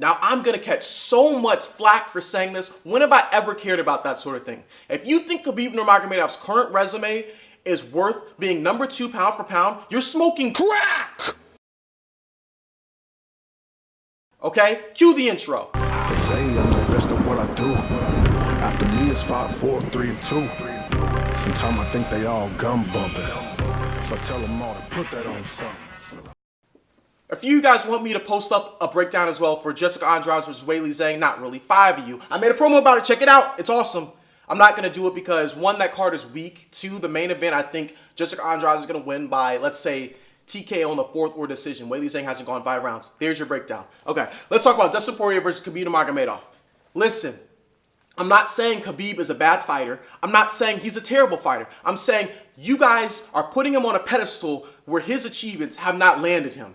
Now, I'm going to catch so much flack for saying this. When have I ever cared about that sort of thing? If you think Khabib Nurmagomedov's current resume is worth being number 2 pound for pound, you're smoking crack! Okay? Cue the intro. They say I'm the best at what I do. After me it's 5, 4, 3, and 2. Sometimes I think they all gum bumping. So I tell them all to put that on something. If you guys want me to post up a breakdown as well for Jessica Andrade versus Weili Zhang, not really, 5 of you. I made a promo about it. Check it out. It's awesome. I'm not going to do it because, 1, that card is weak. 2, the main event, I think Jessica Andrade is going to win by, let's say, TKO on the 4th or decision. Weili Zhang hasn't gone 5 rounds. There's your breakdown. Okay, let's talk about Dustin Poirier versus Khabib Nurmagomedov. Listen, I'm not saying Khabib is a bad fighter. I'm not saying he's a terrible fighter. I'm saying you guys are putting him on a pedestal where his achievements have not landed him.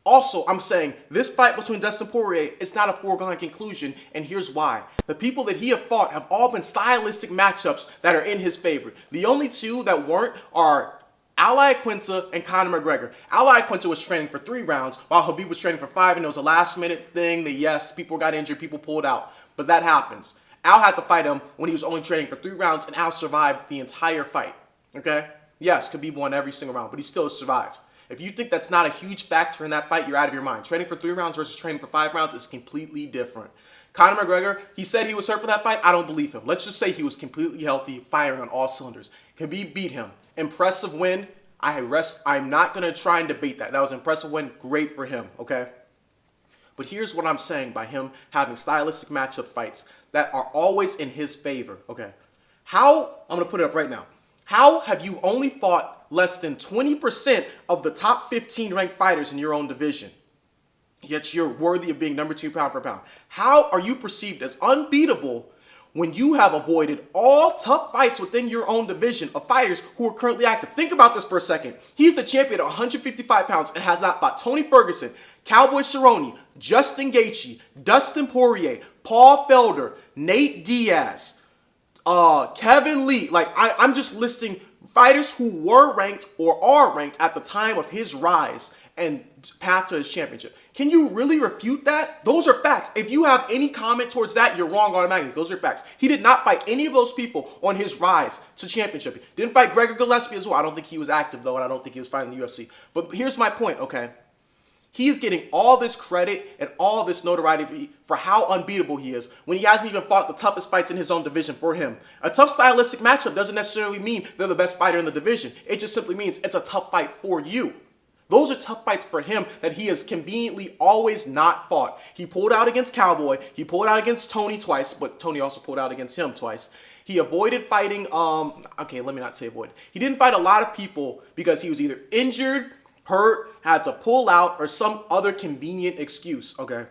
Also, I'm saying this fight between Dustin Poirier is not a foregone conclusion, and here's why. The people that he have fought have all been stylistic matchups that are in his favor. The only 2 that weren't are Al Iaquinta and Conor McGregor. Al Iaquinta was training for 3 rounds, while Khabib was training for 5, and it was a last-minute thing that, yes, people got injured, people pulled out, but that happens. Al had to fight him when he was only training for 3 rounds, and Al survived the entire fight, okay? Yes, Khabib won every single round, but he still survived. If you think that's not a huge factor in that fight, you're out of your mind. Training for 3 rounds versus training for 5 rounds is completely different. Conor McGregor, he said he was hurt for that fight. I don't believe him. Let's just say he was completely healthy, firing on all cylinders. Khabib beat him. Impressive win. I'm not going to try and debate that. That was an impressive win. Great for him, okay? But here's what I'm saying by him having stylistic matchup fights that are always in his favor, okay? I'm going to put it up right now. How have you only fought less than 20% of the top 15 ranked fighters in your own division, yet you're worthy of being number 2 pound for pound? How are you perceived as unbeatable when you have avoided all tough fights within your own division of fighters who are currently active? Think about this for a second. He's the champion at 155 pounds and has not fought Tony Ferguson, Cowboy Cerrone, Justin Gaethje, Dustin Poirier, Paul Felder, Nate Diaz, Kevin Lee. Like, I'm just listing fighters who were ranked or are ranked at the time of his rise and path to his championship. Can you really refute that? Those are facts. If you have any comment towards that, you're wrong automatically. Those are facts. He did not fight any of those people on his rise to championship. Didn't fight Gregor Gillespie as well. I don't think he was active, though, and I don't think he was fighting the UFC. But here's my point, okay? He's getting all this credit and all this notoriety for how unbeatable he is when he hasn't even fought the toughest fights in his own division for him. A tough stylistic matchup doesn't necessarily mean they're the best fighter in the division. It just simply means it's a tough fight for you. Those are tough fights for him that he has conveniently always not fought. He pulled out against Cowboy. He pulled out against Tony twice, but Tony also pulled out against him twice. He avoided fighting, okay, let me not say avoid. He didn't fight a lot of people because he was either injured, hurt, had to pull out, or some other convenient excuse, okay?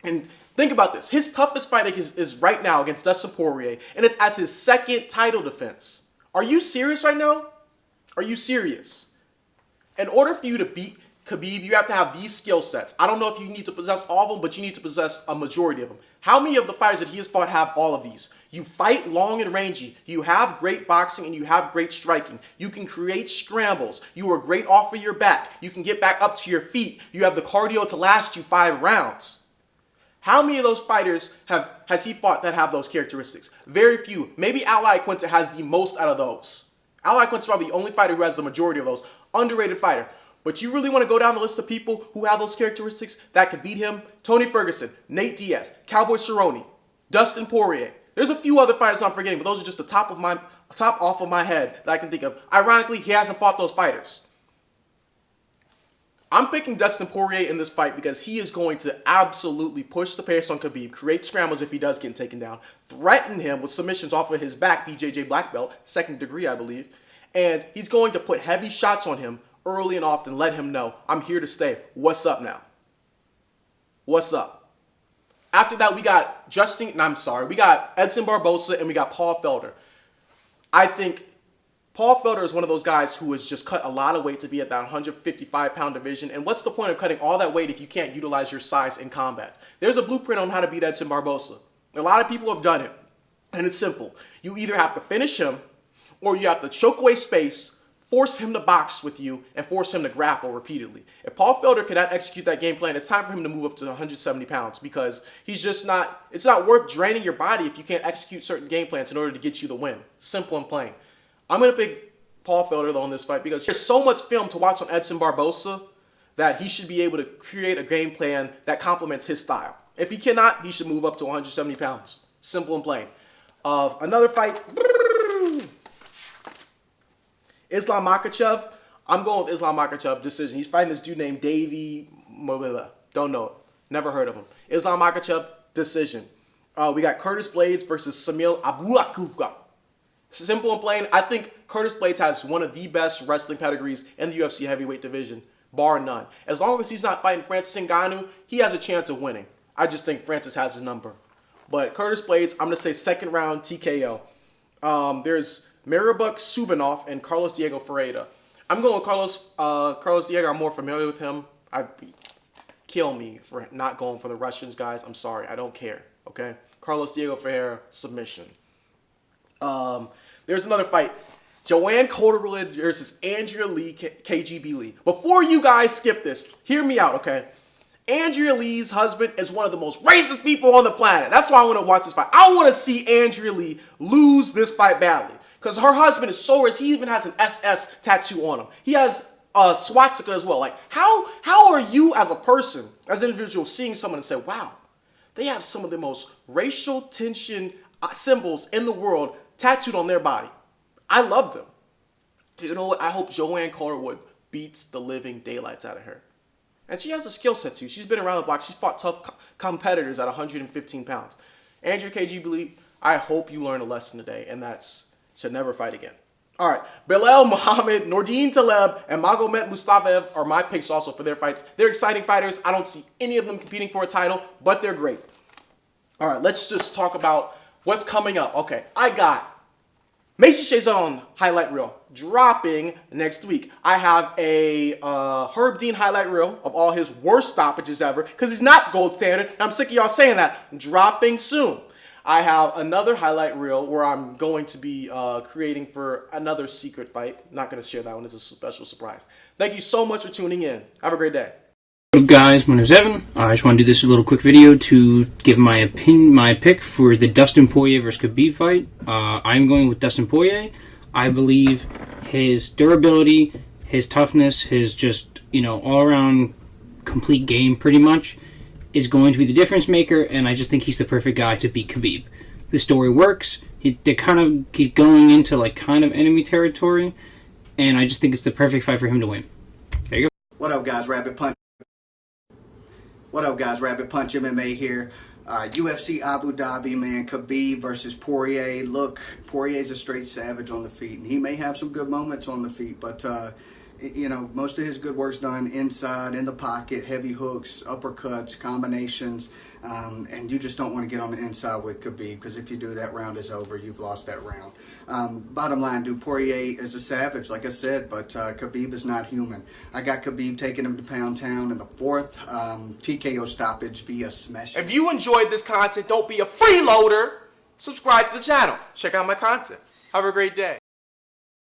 And think about this. His toughest fight is right now against Dustin Poirier, and it's as his 2nd title defense. Are you serious right now? Are you serious? In order for you to beat Khabib, you have to have these skill sets. I don't know if you need to possess all of them, but you need to possess a majority of them. How many of the fighters that he has fought have all of these? You fight long and rangy. You have great boxing and you have great striking. You can create scrambles. You are great off of your back. You can get back up to your feet. You have the cardio to last you 5 rounds. How many of those fighters has he fought that have those characteristics? Very few. Maybe Al Iaquinta has the most out of those. Al Iaquinta is probably the only fighter who has the majority of those. Underrated fighter. But you really want to go down the list of people who have those characteristics that could beat him? Tony Ferguson, Nate Diaz, Cowboy Cerrone, Dustin Poirier. There's a few other fighters I'm forgetting, but those are just the top off of my head that I can think of. Ironically, he hasn't fought those fighters. I'm picking Dustin Poirier in this fight because he is going to absolutely push the pace on Khabib, create scrambles if he does get taken down, threaten him with submissions off of his back, BJJ black belt, 2nd degree, I believe. And he's going to put heavy shots on him early and often, let him know, I'm here to stay. What's up now? What's up? After that, we got we got Edson Barboza and we got Paul Felder. I think Paul Felder is one of those guys who has just cut a lot of weight to be at that 155-pound division. And what's the point of cutting all that weight if you can't utilize your size in combat? There's a blueprint on how to beat Edson Barboza. A lot of people have done it. And it's simple. You either have to finish him or you have to choke away space, force him to box with you and force him to grapple repeatedly. If Paul Felder cannot execute that game plan, it's time for him to move up to 170 pounds because he's just not, it's not worth draining your body if you can't execute certain game plans in order to get you the win. Simple and plain. I'm going to pick Paul Felder though in this fight because there's so much film to watch on Edson Barbosa that he should be able to create a game plan that complements his style. If he cannot, he should move up to 170 pounds. Simple and plain. Another fight. Islam Makhachev. I'm going with Islam Makhachev decision. He's fighting this dude named Davey Mobila. Don't know it. Never heard of him. Islam Makhachev decision. We got Curtis Blades versus Samil Abuakuga. Simple and plain. I think Curtis Blades has one of the best wrestling pedigrees in the UFC heavyweight division, bar none. As long as he's not fighting Francis Ngannou, he has a chance of winning. I just think Francis has his number. But Curtis Blades, I'm going to say second round TKO. There's Maribuk Suvanov and Carlos Diego Ferreira. I'm going with Carlos Diego. I'm more familiar with him. Kill me for not going for the Russians, guys. I'm sorry. I don't care. Okay? Carlos Diego Ferreira, submission. There's another fight. Joanne Calderwood versus Andrea Lee, KGB Lee. Before you guys skip this, hear me out, okay? Andrea Lee's husband is one of the most racist people on the planet. That's why I want to watch this fight. I want to see Andrea Lee lose this fight badly. Because her husband is so racist, he even has an SS tattoo on him. He has a swastika as well. Like, how are you as a person, as an individual, seeing someone and say, wow, they have some of the most racial tension symbols in the world tattooed on their body. I love them. You know what? I hope Joanne Calderwood beats the living daylights out of her. And she has a skill set too. She's been around the block. She's fought tough competitors at 115 pounds. Andrea KGB Lee, I hope you learned a lesson today, and that's to never fight again. All right, Belal Muhammad, Nordine Taleb, and Magomed Mustafaev are my picks also for their fights. They're exciting fighters. I don't see any of them competing for a title, but they're great. All right, let's just talk about what's coming up. Okay, I got Macy Chiasson highlight reel dropping next week. I have a Herb Dean highlight reel of all his worst stoppages ever because he's not the gold standard. And I'm sick of y'all saying that. Dropping soon. I have another highlight reel where I'm going to be creating for another secret fight. Not going to share that one. It's a special surprise. Thank you so much for tuning in. Have a great day. What's up, guys? My name's Evan. I just want to do this little quick video to give my pick for the Dustin Poirier versus Khabib fight. I'm going with Dustin Poirier. I believe his durability, his toughness, his just, all-around complete game pretty much is going to be the difference maker, and I just think he's the perfect guy to beat Khabib. The story works. He's going into kind of enemy territory, and I just think it's the perfect fight for him to win. There you go. What up, guys? Rabbit Punch. What up, guys? Rabbit Punch MMA here. UFC Abu Dhabi, man. Khabib versus Poirier. Look, Poirier's a straight savage on the feet, and he may have some good moments on the feet, but most of his good work's done inside, in the pocket, heavy hooks, uppercuts, combinations, and you just don't want to get on the inside with Khabib, because if you do, that round is over. You've lost that round. Bottom line, dude, Poirier is a savage, like I said, but Khabib is not human. I got Khabib taking him to Pound Town in the fourth TKO stoppage via smash. If you enjoyed this content, don't be a freeloader. Subscribe to the channel. Check out my content. Have a great day.